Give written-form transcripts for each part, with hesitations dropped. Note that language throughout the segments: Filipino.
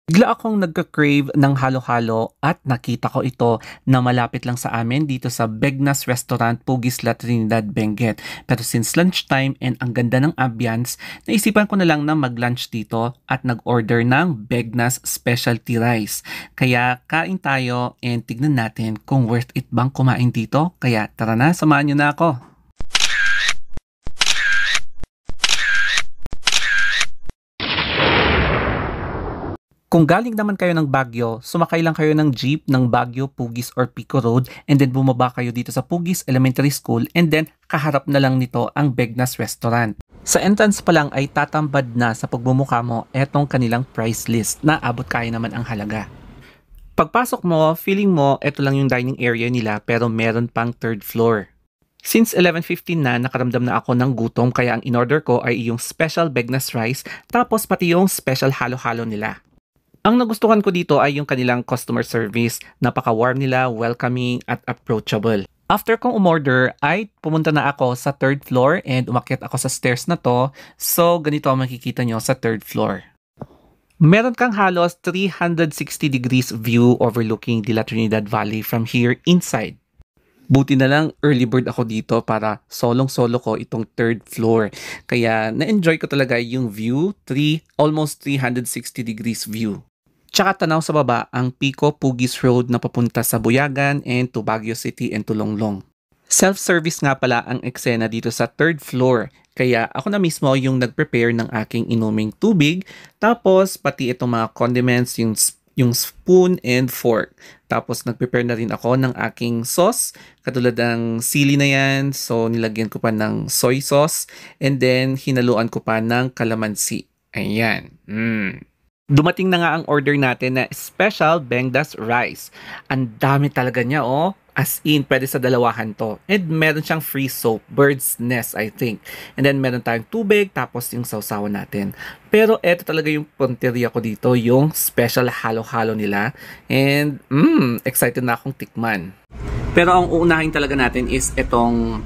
Bigla akong nagka-crave ng halo-halo at nakita ko ito na malapit lang sa amin dito sa Begnas Restaurant, Pugus La Trinidad, Benguet. Pero since lunchtime and ang ganda ng ambience, naisipan ko na lang na mag-lunch dito at nag-order ng Begnas Specialty Rice. Kaya kain tayo and tignan natin kung worth it bang kumain dito. Kaya tara na, samahan niyo na ako. Kung galing naman kayo ng Baguio, sumakay lang kayo ng jeep ng Baguio, Pugus or Pico Road and then bumaba kayo dito sa Pugus Elementary School and then kaharap na lang nito ang Begnas Restaurant. Sa entrance pa lang ay tatambad na sa pagbumuka mo etong kanilang price list na abot kaya naman ang halaga. Pagpasok mo, feeling mo ito lang yung dining area nila pero meron pang third floor. Since 11:15 na, nakaramdam na ako ng gutom kaya ang in-order ko ay yung special Begnas rice tapos pati yung special halo-halo nila. Ang nagustuhan ko dito ay yung kanilang customer service. Napaka-warm nila, welcoming at approachable. After kong umorder ay pumunta na ako sa third floor and umakyat ako sa stairs na to. So ganito ang makikita nyo sa third floor. Meron kang halos 360 degrees view overlooking De La Trinidad Valley from here inside. Buti na lang early bird ako dito para solong-solo ko itong third floor. Kaya na-enjoy ko talaga yung view, almost 360 degrees view. Tsaka tanaw sa baba ang Pico Pugus Road na papunta sa Buyagan and to Baguio City and to Longlong. Self-service nga pala ang eksena dito sa third floor. Kaya ako na mismo yung nag-prepare ng aking inuming tubig. Tapos pati itong mga condiments, yung spoon and fork. Tapos nag-prepare na rin ako ng aking sauce. Katulad ng sili na yan. So nilagyan ko pa ng soy sauce. And then hinaluan ko pa ng calamansi. Ayan. Dumating na nga ang order natin na special Begnas rice. Ang dami talaga niya As in, pwede sa dalawahan to. And meron siyang free soap, bird's nest I think. And then meron tayong tubig, tapos yung sausawan natin. Pero eto talaga yung punteriya ko dito, yung special halo-halo nila. And excited na akong tikman. Pero ang uunahin talaga natin is itong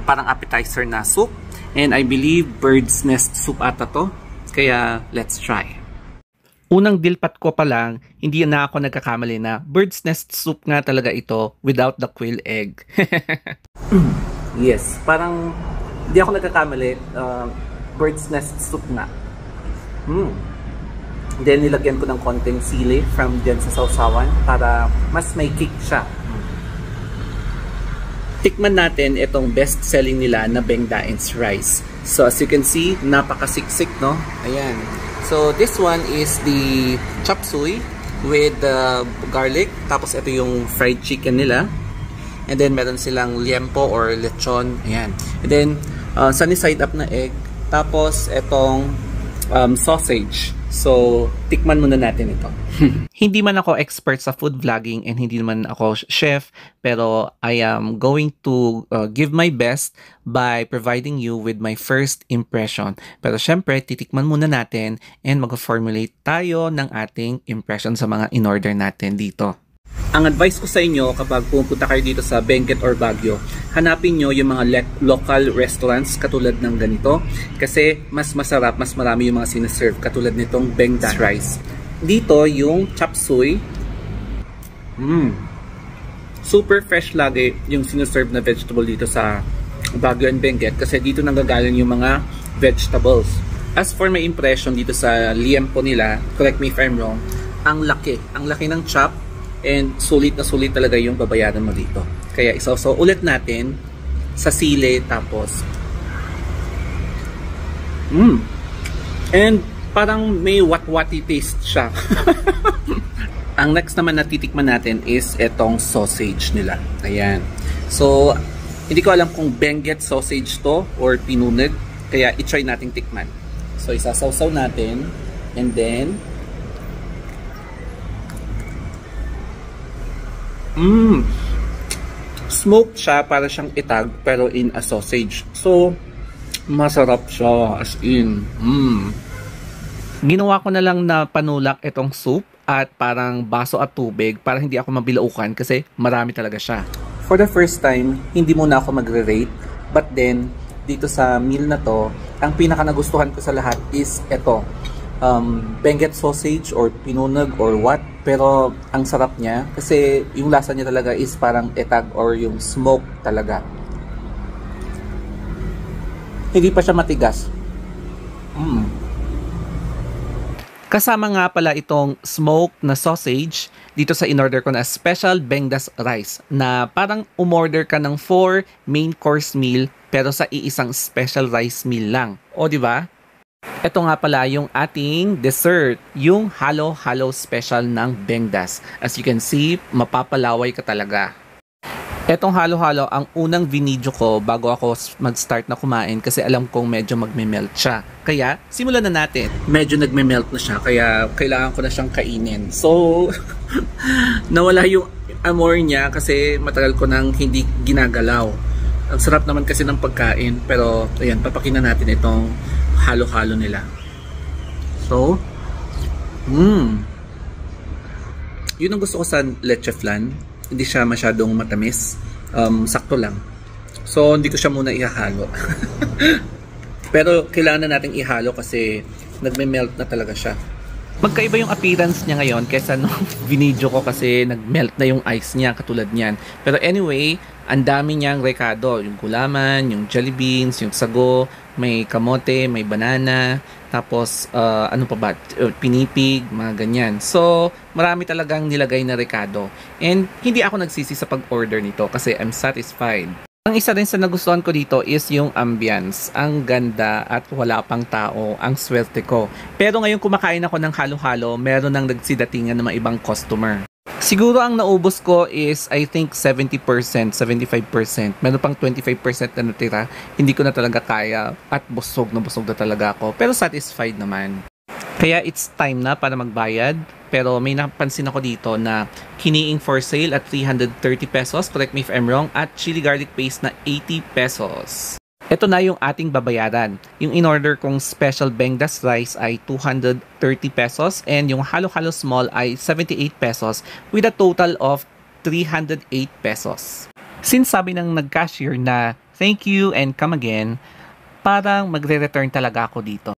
parang appetizer na soup. And I believe bird's nest soup ata to. Kaya let's try. Unang dilpat ko pa lang, hindi na ako nagkakamali na bird's nest soup nga talaga ito without the quail egg. Yes, parang hindi ako nagkakamali. Bird's nest soup nga. Then nilagyan ko ng konting sili from dyan sa sausawan para mas may kick siya. Tikman natin itong best selling nila na Bengdaen's rice. So as you can see, napakasiksik, no? Ayan. So this one is the chop suey with garlic. Tapos ito yung fried chicken nila. And then meron silang liempo or lechon. Ayan. And then sunny side up na egg. Tapos itong sausage. So tikman muna natin ito. Hindi man ako expert sa food vlogging and hindi man ako chef, pero I am going to give my best by providing you with my first impression. Pero syempre, titikman muna natin and mag-formulate tayo ng ating impression sa mga in-order natin dito. Ang advice ko sa inyo kapag pumunta kayo dito sa Benguet or Baguio, hanapin nyo yung mga local restaurants katulad ng ganito kasi mas masarap, mas marami yung mga sinaserve katulad nitong Begnas rice. Dito yung chop suey. Super fresh lagi yung sinaserve na vegetable dito sa Baguio and Benguet kasi dito nanggagaling yung mga vegetables. As for my impression dito sa liempo nila, correct me if I'm wrong, ang laki ng chop. And sulit na sulit talaga yung babayaran mo dito. Kaya isawsaw ulit natin sa sili tapos and parang may wat-wati taste siya. Ang next naman na titikman natin is etong sausage nila. Ayan. So hindi ko alam kung Benguet sausage to or pinunod. Kaya i-try nating tikman. So isasawsaw natin and then smoked siya para siyang itag pero in a sausage. So masarap siya as in. Ginawa ko na lang na panulak itong soup at parang baso at tubig para hindi ako mabilaukan kasi marami talaga siya. For the first time, hindi muna ako magre-rate, but then dito sa meal na to, ang pinaka nagustuhan ko sa lahat is ito, Benguet sausage or pinunag or what. Pero ang sarap niya kasi yung lasa niya talaga is parang etag or yung smoke talaga. Hindi pa siya matigas. Kasama nga pala itong smoke na sausage dito sa in-order ko na special Bengdas rice na parang umorder ka ng 4 main course meal pero sa iisang special rice meal lang. O di ba? Ito nga pala yung ating dessert, yung halo-halo special ng Bengdas. As you can see, mapapalaway ka talaga. Etong halo-halo, ang unang vinidyo ko bago ako mag-start na kumain kasi alam kong medyo magme-melt siya. Kaya, simulan na natin. Medyo nagme-melt na siya, kaya kailangan ko na siyang kainin. So, nawala yung amor niya kasi matagal ko nang hindi ginagalaw. Ang sarap naman kasi ng pagkain, pero ayan, papakinan natin itong halo-halo nila. So, yun ang gusto ko sa leche flan. Hindi siya masyadong matamis. Sakto lang. So, hindi ko siya muna ihahalo. Pero, kailangan na nating ihalo kasi nagme-melt na talaga siya. Magkaiba yung appearance niya ngayon kaysa nung vinidyo ko kasi nag-melt na yung ice niya katulad niyan. Pero anyway, ang dami niyang rekado. Yung gulaman, yung jelly beans, yung sago, may kamote, may banana, tapos ano pa ba, pinipig, mga ganyan. So, marami talagang nilagay na rekado. And hindi ako nagsisi sa pag-order nito kasi I'm satisfied. Ang isa rin sa nagustuhan ko dito is yung ambience. Ang ganda at wala pang tao. Ang swerte ko. Pero ngayon kumakain ako ng halo-halo, meron nang nagsidatingan ng mga ibang customer. Siguro ang naubos ko is I think 70%, 75%. Meron pang 25% na natira. Hindi ko na talaga kaya at busog na talaga ako. Pero satisfied naman. Kaya it's time na para magbayad. Pero may napansin ako dito na hiniing for sale at 330 pesos. Correct me if I'm wrong. At chili garlic paste na 80 pesos. Ito na yung ating babayaran. Yung in-order kong special Bengdas rice ay 230 pesos and yung halo-halo small ay 78 pesos with a total of 308 pesos. Since sabi ng nag-cashier na thank you and come again, parang magre-return talaga ako dito.